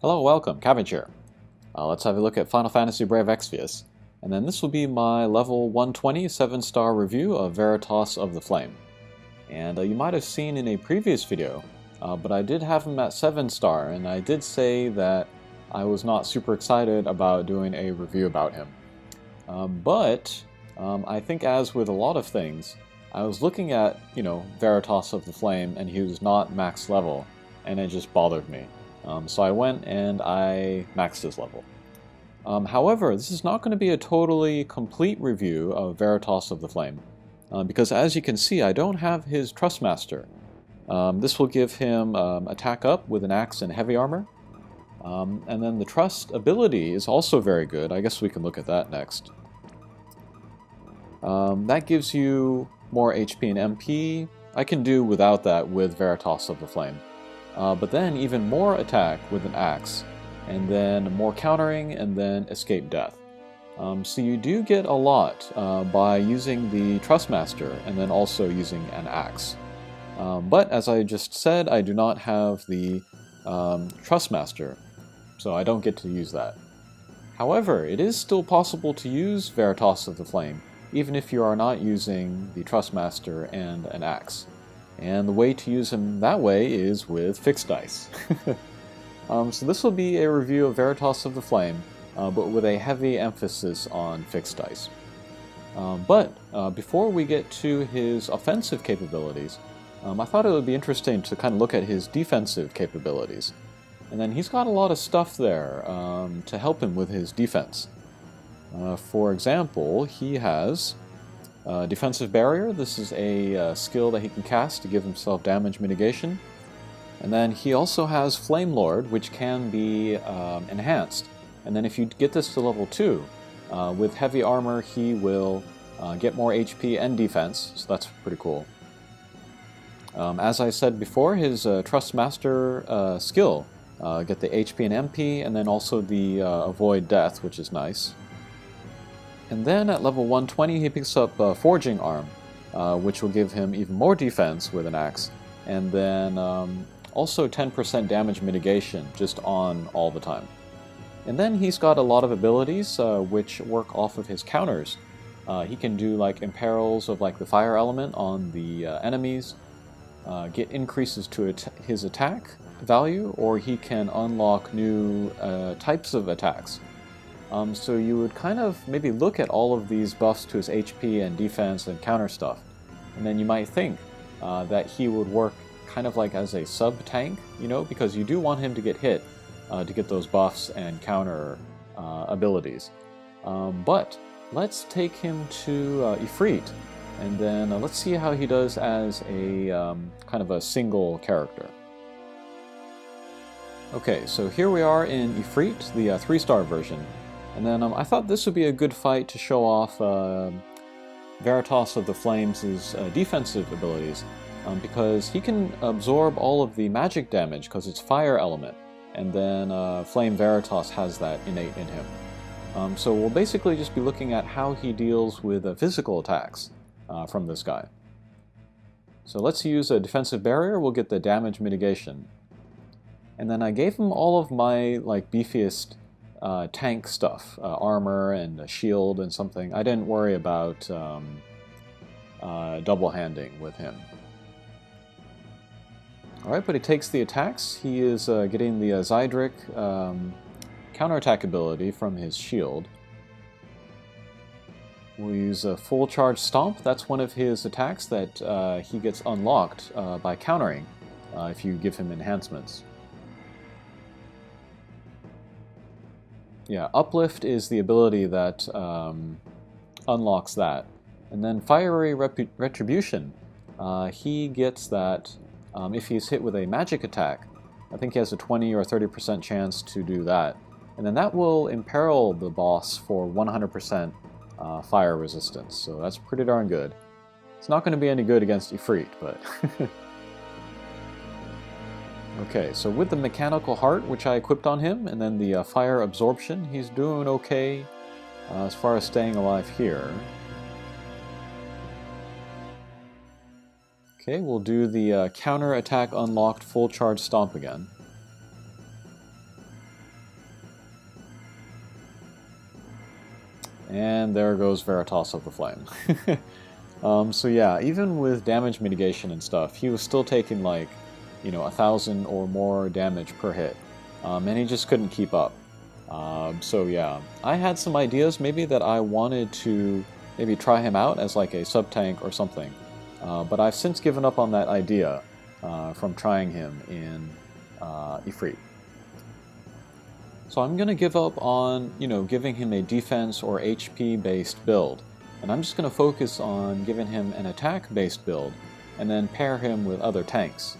Hello, welcome, Cabbage here. Let's have a look at Final Fantasy Brave Exvius, and then this will be my level 120 7-star review of Veritas of the Flame. And you might have seen in a previous video, but I did have him at 7-star, and I did say that I was not super excited about doing a review about him. But I think as with a lot of things, I was looking at, Veritas of the Flame, and he was not max level, and it just bothered me. So I went and I maxed his level. However, this is not going to be a totally complete review of Veritas of the Flame, because as you can see, I don't have his Trustmaster. This will give him attack up with an axe and heavy armor. And then the Trust ability is also very good. I guess we can look at that next. That gives you more HP and MP. I can do without that with Veritas of the Flame. But then even more attack with an axe, and then more countering, and then escape death. So you do get a lot by using the Trustmaster, and then also using an axe. But as I just said, I do not have the Trustmaster, so I don't get to use that. However, it is still possible to use Veritas of the Flame, even if you are not using the Trustmaster and an axe. And the way to use him that way is with fixed dice. So this will be a review of Veritas of the Flame, but with a heavy emphasis on fixed dice. But before we get to his offensive capabilities, I thought it would be interesting to kind of look at his defensive capabilities. And then he's got a lot of stuff there to help him with his defense. For example, he has Defensive Barrier. This is a skill that he can cast to give himself damage mitigation. And then he also has Flame Lord, which can be enhanced. And then if you get this to level 2, with heavy armor he will get more HP and defense, so that's pretty cool. As I said before, his Trustmaster skill, get the HP and MP, and then also the Avoid Death, which is nice. And then at level 120 he picks up Forging Arm, which will give him even more defense with an axe, and then also 10% damage mitigation just on all the time. And then he's got a lot of abilities which work off of his counters. He can do like imperils of like the fire element on the enemies, get increases to his attack value, or he can unlock new types of attacks. So you would kind of maybe look at all of these buffs to his HP and defense and counter stuff, and then you might think that he would work kind of like as a sub-tank, because you do want him to get hit to get those buffs and counter abilities. But let's take him to Efreet, and then let's see how he does as a kind of a single character. Okay, so here we are in Efreet, the 3-star version. And then I thought this would be a good fight to show off Veritas of the Flames' defensive abilities, because he can absorb all of the magic damage because it's fire element, and then Flame Veritas has that innate in him. So we'll basically just be looking at how he deals with physical attacks from this guy. So let's use a defensive barrier, we'll get the damage mitigation. And then I gave him all of my beefiest tank stuff, armor and a shield and something. I didn't worry about double-handing with him. Alright, but he takes the attacks. He is getting the Zydric counterattack ability from his shield. We'll use a full charge stomp. That's one of his attacks that he gets unlocked by countering if you give him enhancements. Yeah, Uplift is the ability that unlocks that. And then Fiery Retribution, he gets that if he's hit with a magic attack. I think he has a 20 or 30% chance to do that. And then that will imperil the boss for 100% fire resistance, so that's pretty darn good. It's not going to be any good against Efreet, but... Okay, so with the Mechanical Heart, which I equipped on him, and then the Fire Absorption, he's doing okay as far as staying alive here. Okay, we'll do the Counter Attack Unlocked Full Charge Stomp again. And there goes Veritas of the Flame. So yeah, even with damage mitigation and stuff, he was still taking like, 1,000 or more damage per hit. And he just couldn't keep up. So yeah, I had some ideas maybe that I wanted to maybe try him out as like a sub-tank or something. But I've since given up on that idea from trying him in Efreet. So I'm going to give up on, giving him a defense or HP-based build. And I'm just going to focus on giving him an attack-based build, and then pair him with other tanks.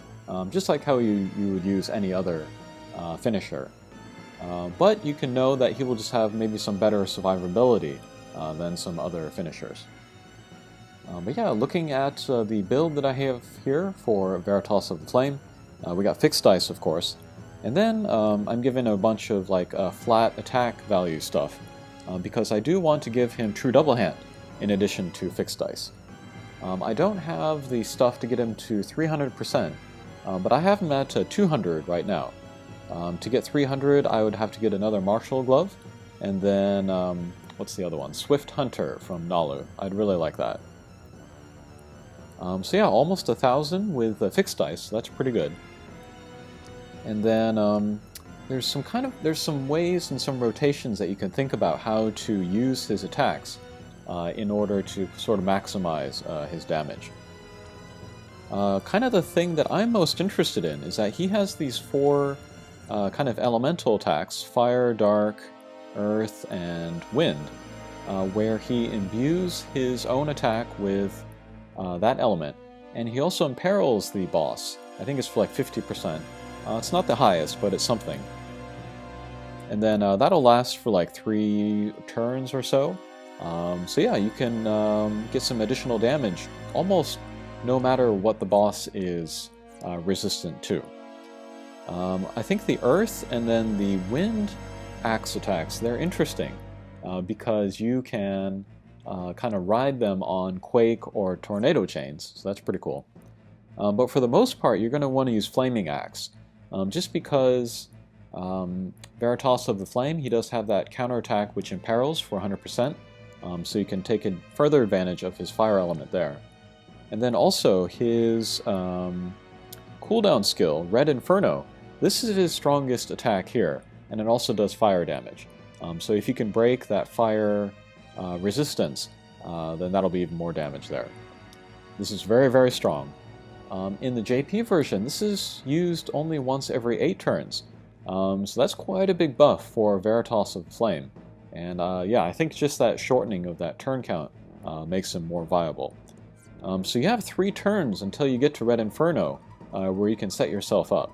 Just like how you would use any other finisher. But you can know that he will just have maybe some better survivability than some other finishers. But yeah, looking at the build that I have here for Veritas of the Flame, we got fixed dice, of course. And then I'm giving a bunch of like flat attack value stuff, because I do want to give him true double hand in addition to fixed dice. I don't have the stuff to get him to 300%, but I have him at 200 right now. To get 300, I would have to get another Martial Glove, and then, what's the other one? Swift Hunter from Nalu. I'd really like that. So yeah, almost 1,000 with fixed dice, so that's pretty good. And then there's some ways and some rotations that you can think about how to use his attacks in order to sort of maximize his damage. Kind of the thing that I'm most interested in is that he has these 4 kind of elemental attacks: fire, dark, earth, and wind, where he imbues his own attack with that element, and he also imperils the boss. I think it's for like 50%. It's not the highest, but it's something. And then that'll last for like 3 turns or so. So yeah, you can get some additional damage almost no matter what the boss is resistant to. I think the earth and then the wind axe attacks, they're interesting because you can kind of ride them on quake or tornado chains, so that's pretty cool. But for the most part, you're going to want to use flaming axe, just because Veritas of the Flame, he does have that counterattack which imperils for 100%, so you can take further advantage of his fire element there. And then also his cooldown skill, Red Inferno. This is his strongest attack here, and it also does fire damage. So if you can break that fire resistance, then that'll be even more damage there. This is very, very strong. In the JP version, this is used only once every 8 turns. So that's quite a big buff for Veritas of the Flame. And yeah, I think just that shortening of that turn count makes him more viable. So you have 3 turns until you get to Red Inferno, where you can set yourself up.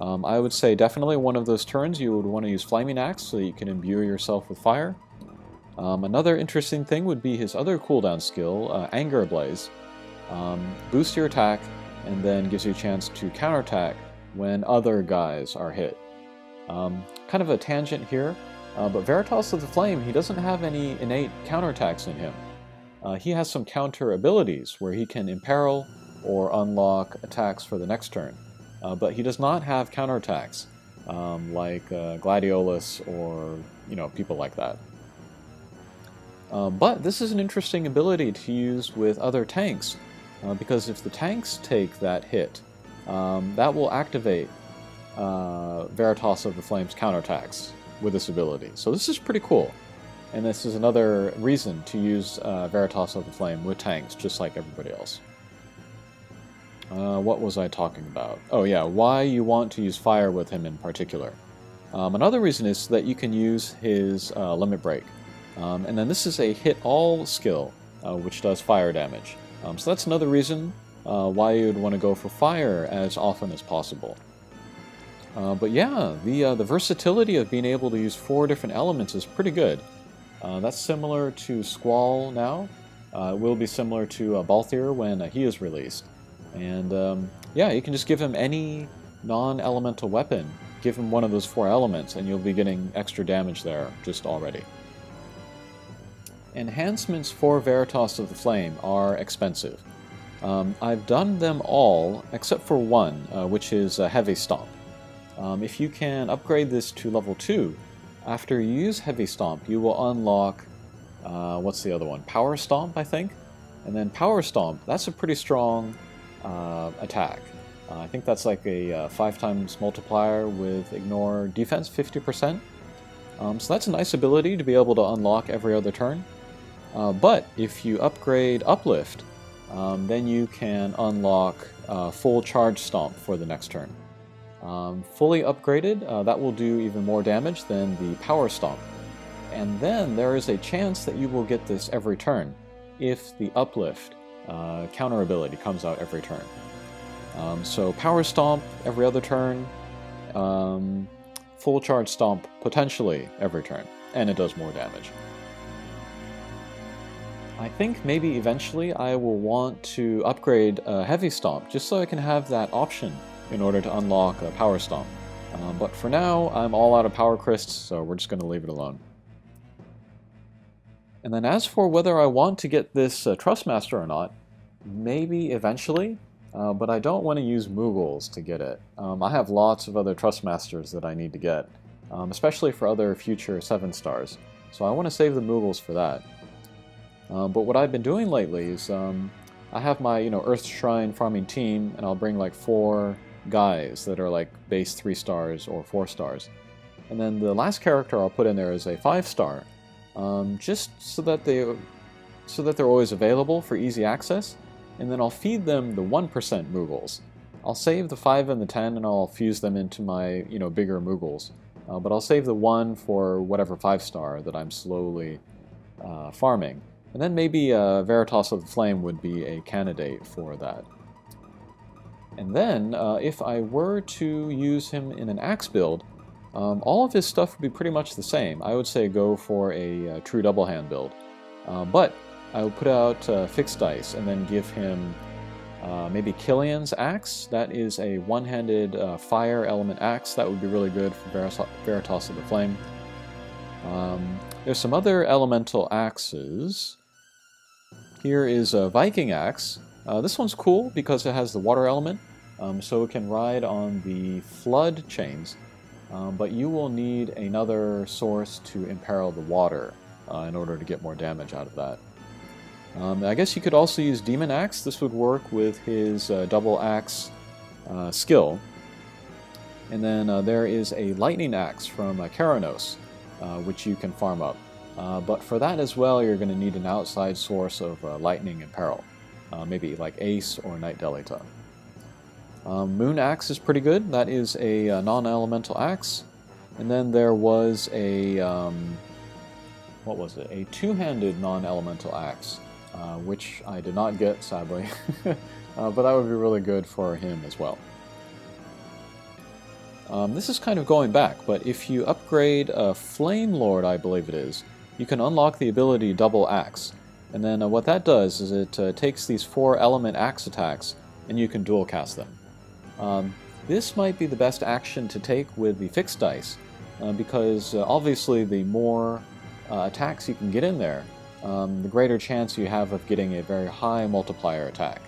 I would say definitely one of those turns you would want to use Flaming Axe so that you can imbue yourself with fire. Another interesting thing would be his other cooldown skill, Anger Blaze. Boosts your attack and then gives you a chance to counterattack when other guys are hit. Kind of a tangent here, but Veritas of the Flame, he doesn't have any innate counterattacks in him. He has some counter abilities where he can imperil or unlock attacks for the next turn. But he does not have counterattacks, like Gladiolus or, people like that. But this is an interesting ability to use with other tanks, because if the tanks take that hit, that will activate Veritas of the Flame's counterattacks with this ability. So this is pretty cool, and this is another reason to use Veritas of the Flame with tanks, just like everybody else. What was I talking about? Oh yeah, why you want to use fire with him in particular. Another reason is that you can use his Limit Break. And then this is a hit all skill, which does fire damage. So that's another reason why you'd want to go for fire as often as possible. But yeah, the versatility of being able to use 4 different elements is pretty good. That's similar to Squall now. It will be similar to Balthier when he is released. And yeah, you can just give him any non-elemental weapon, give him one of those 4 elements, and you'll be getting extra damage there just already. Enhancements for Veritas of the Flame are expensive. I've done them all except for one, which is Heavy Stomp. If you can upgrade this to level 2, after you use Heavy Stomp, you will unlock what's the other one? Power Stomp, I think? And then Power Stomp, that's a pretty strong attack. I think that's like a 5 times multiplier with ignore defense 50%. So that's a nice ability to be able to unlock every other turn. But if you upgrade Uplift, then you can unlock full Charge Stomp for the next turn. Fully upgraded, that will do even more damage than the Power Stomp. And then there is a chance that you will get this every turn if the Uplift counter ability comes out every turn. So Power Stomp every other turn, Full Charge Stomp potentially every turn, and it does more damage. I think maybe eventually I will want to upgrade Heavy Stomp just so I can have that option in order to unlock a Power Stomp. But for now, I'm all out of Power Crysts, so we're just going to leave it alone. And then as for whether I want to get this Trustmaster or not, maybe eventually, but I don't want to use Moogles to get it. I have lots of other Trustmasters that I need to get, especially for other future 7 stars, so I want to save the Moogles for that. But what I've been doing lately is I have my Earth Shrine farming team, and I'll bring like 4 guys that are like base 3 stars or 4 stars. And then the last character I'll put in there is a 5-star, just so that they're always available for easy access. And then I'll feed them the 1% Moogles. I'll save the 5 and the 10 and I'll fuse them into my bigger Moogles. But I'll save the 1 for whatever 5-star that I'm slowly farming. And then maybe Veritas of the Flame would be a candidate for that. And then, if I were to use him in an axe build, all of his stuff would be pretty much the same. I would say go for a true double hand build. But I would put out fixed dice and then give him maybe Killian's axe. That is a one-handed fire element axe. That would be really good for Veritas of the Flame. There's some other elemental axes. Here is a Viking axe. This one's cool because it has the water element, so it can ride on the flood chains, but you will need another source to imperil the water in order to get more damage out of that. I guess you could also use Demon Axe. This would work with his double axe skill. And then there is a Lightning Axe from Keranos, which you can farm up. But for that as well, you're going to need an outside source of lightning and peril. Maybe like Ace or Knight Delita. Moon Axe is pretty good. That is a non-elemental axe. And then there was a, what was it? A two-handed non-elemental axe, which I did not get, sadly. But that would be really good for him as well. This is kind of going back, but if you upgrade Flame Lord, I believe it is, you can unlock the ability Double Axe. And then what that does is it takes these 4 element axe attacks and you can dual cast them. This might be the best action to take with the fixed dice, because obviously the more attacks you can get in there, the greater chance you have of getting a very high multiplier attack.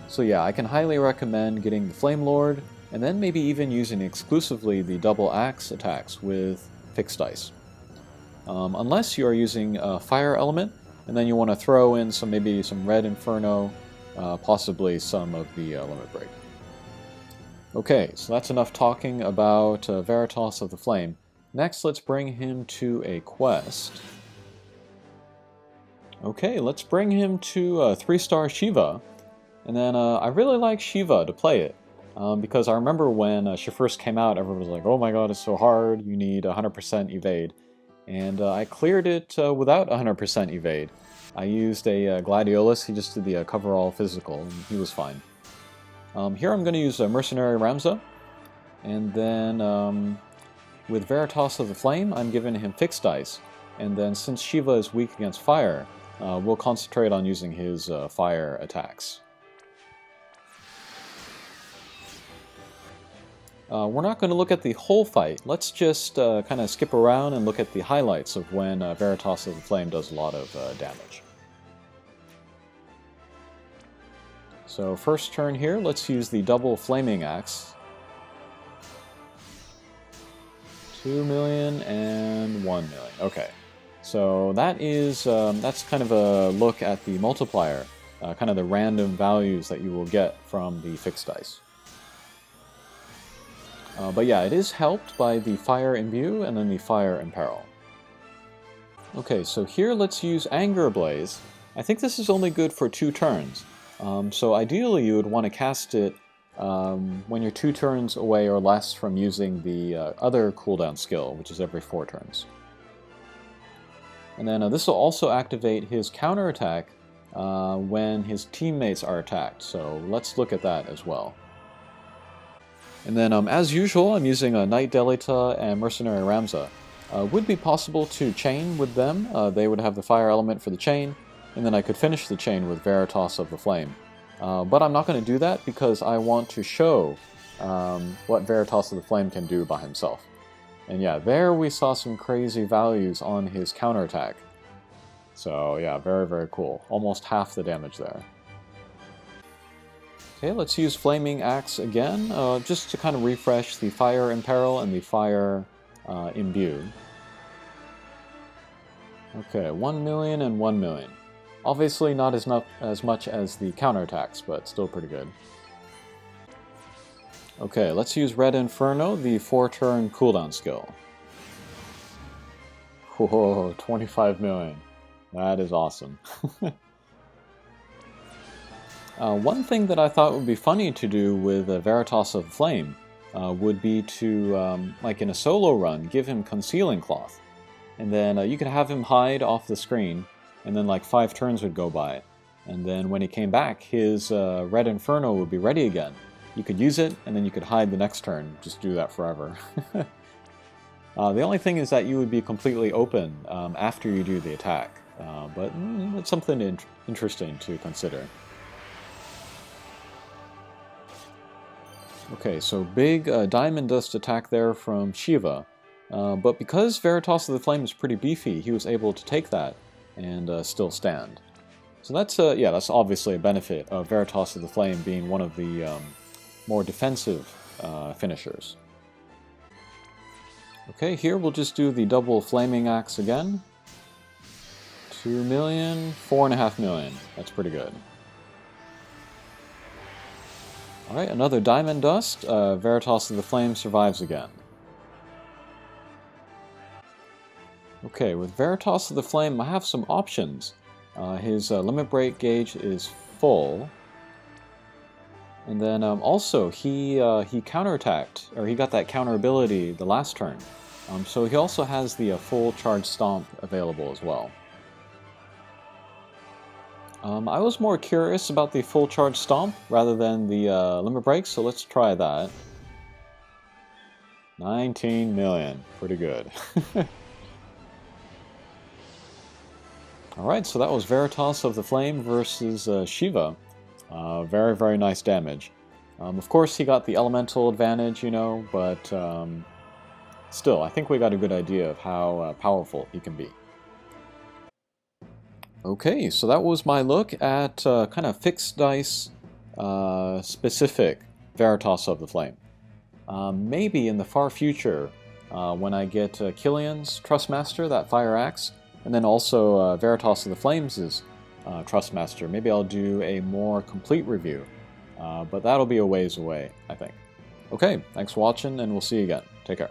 So yeah, I can highly recommend getting the Flame Lord, and then maybe even using exclusively the double axe attacks with fixed dice. Unless you are using fire element, and then you want to throw in maybe some red inferno, possibly some of the limit break. Okay, so that's enough talking about Veritas of the Flame. Next, let's bring him to a quest. Okay, let's bring him to 3-star Shiva. And then I really like Shiva to play it. Because I remember when she first came out, everyone was like, oh my god, it's so hard, you need 100% evade. And I cleared it without 100% evade. I used a Gladiolus, he just did the coverall physical, and he was fine. Here I'm going to use a Mercenary Ramza, and then with Veritas of the Flame, I'm giving him fixed dice. And then since Shiva is weak against fire, we'll concentrate on using his fire attacks. We're not going to look at the whole fight. Let's just kind of skip around and look at the highlights of when Veritas of the Flame does a lot of damage. So first turn here, let's use the double Flaming Axe. 2 million and 1 million. Okay. So that is that's kind of a look at the multiplier, kind of the random values that you will get from the fixed dice. But yeah, it is helped by the Fire Imbue and then the Fire Imperil. Okay, so here let's use Anger Ablaze. I think this is only good for 2 turns. So ideally you would want to cast it when you're 2 turns away or less from using the other cooldown skill, which is every 4 turns. And then this will also activate his counterattack when his teammates are attacked, so let's look at that as well. And then as usual, I'm using Knight Delita and Mercenary Ramza. Would be possible to chain with them. They would have the fire element for the chain, and then I could finish the chain with Veritas of the Flame. But I'm not going to do that because I want to show what Veritas of the Flame can do by himself. And yeah, there we saw some crazy values on his counterattack. So yeah, very, very cool. Almost half the damage there. Okay, let's use Flaming Axe again, just to kind of refresh the Fire Imperil and the Fire Imbue. Okay, 1 million and 1 million. Obviously not as much as the counterattacks, but still pretty good. Okay, let's use Red Inferno, the 4-turn cooldown skill. Whoa, 25 million. That is awesome. One thing that I thought would be funny to do with Veritas of the Flame would be to, like in a solo run, give him Concealing Cloth. And then you could have him hide off the screen, and then like 5 turns would go by. And then when he came back, his Red Inferno would be ready again. You could use it, and then you could hide the next turn. Just do that forever. The only thing is that you would be completely open after you do the attack. But it's something interesting to consider. Okay, so big Diamond Dust attack there from Shiva. But because Veritas of the Flame is pretty beefy, he was able to take that and still stand. So that's yeah, that's obviously a benefit of Veritas of the Flame being one of the more defensive finishers. Okay, here we'll just do the double Flaming Axe again. 2 million, 4.5 million. That's pretty good. Alright, another Diamond Dust. Veritas of the Flame survives again. Okay, with Veritas of the Flame, I have some options. His limit break gauge is full. And then also, he counterattacked, or he got that counter ability the last turn. So he also has the full charge stomp available as well. I was more curious about the full charge stomp rather than the limit break, so let's try that. 19 million, pretty good. Alright, so that was Veritas of the Flame versus Shiva. Very, very nice damage. Of course, he got the elemental advantage, you know, but still, I think we got a good idea of how powerful he can be. Okay, so that was my look at kind of fixed dice specific Veritas of the Flame. Maybe in the far future, when I get Killian's Trustmaster, that Fire Axe, and then also Veritas of the Flames' Trustmaster, maybe I'll do a more complete review. But that'll be a ways away, I think. Okay, thanks for watching, and we'll see you again. Take care.